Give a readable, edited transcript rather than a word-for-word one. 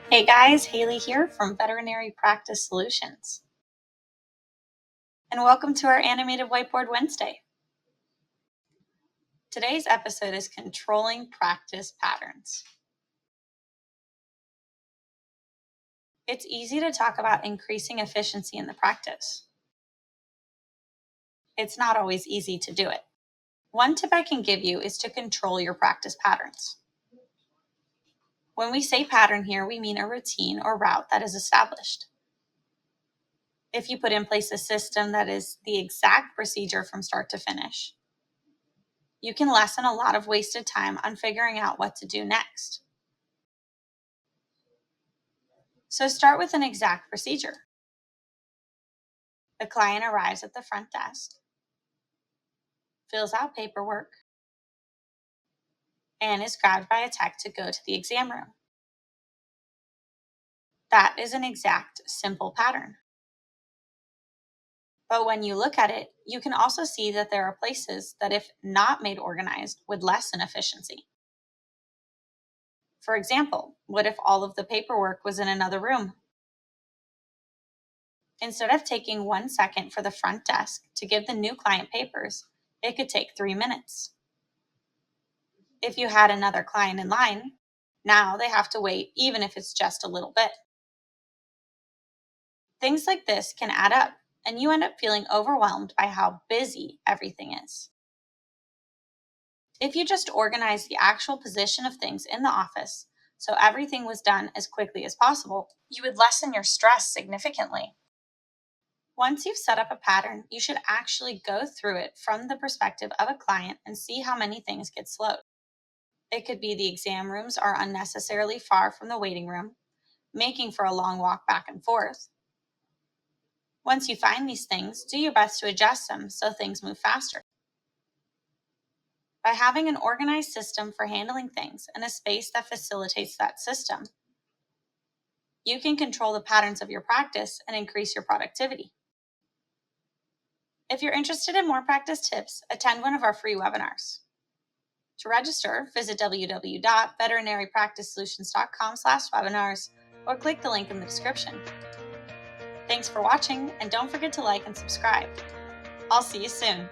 Hey guys, Hailey here from Veterinary Practice Solutions. And welcome to our animated Whiteboard Wednesday. Today's episode is controlling practice patterns. It's easy to talk about increasing efficiency in the practice. It's not always easy to do it. One tip I can give you is to control your practice patterns. When we say pattern here, we mean a routine or route that is established. If you put in place a system that is the exact procedure from start to finish, you can lessen a lot of wasted time on figuring out what to do next. So start with an exact procedure. The client arrives at the front desk, fills out paperwork, and is grabbed by a tech to go to the exam room. That is an exact, simple pattern. But when you look at it, you can also see that there are places that, if not made organized, would lessen efficiency. For example, what if all of the paperwork was in another room? Instead of taking 1 second for the front desk to give the new client papers, it could take 3 minutes. If you had another client in line, now they have to wait, even if it's just a little bit. Things like this can add up, and you end up feeling overwhelmed by how busy everything is. If you just organized the actual position of things in the office so everything was done as quickly as possible, you would lessen your stress significantly. Once you've set up a pattern, you should actually go through it from the perspective of a client and see how many things get slowed. It could be the exam rooms are unnecessarily far from the waiting room, making for a long walk back and forth. Once you find these things, do your best to adjust them so things move faster. By having an organized system for handling things and a space that facilitates that system, you can control the patterns of your practice and increase your productivity. If you're interested in more practice tips, attend one of our free webinars. To register, visit www.veterinarypracticesolutions.com/webinars or click the link in the description. Thanks for watching, and don't forget to like and subscribe. I'll see you soon.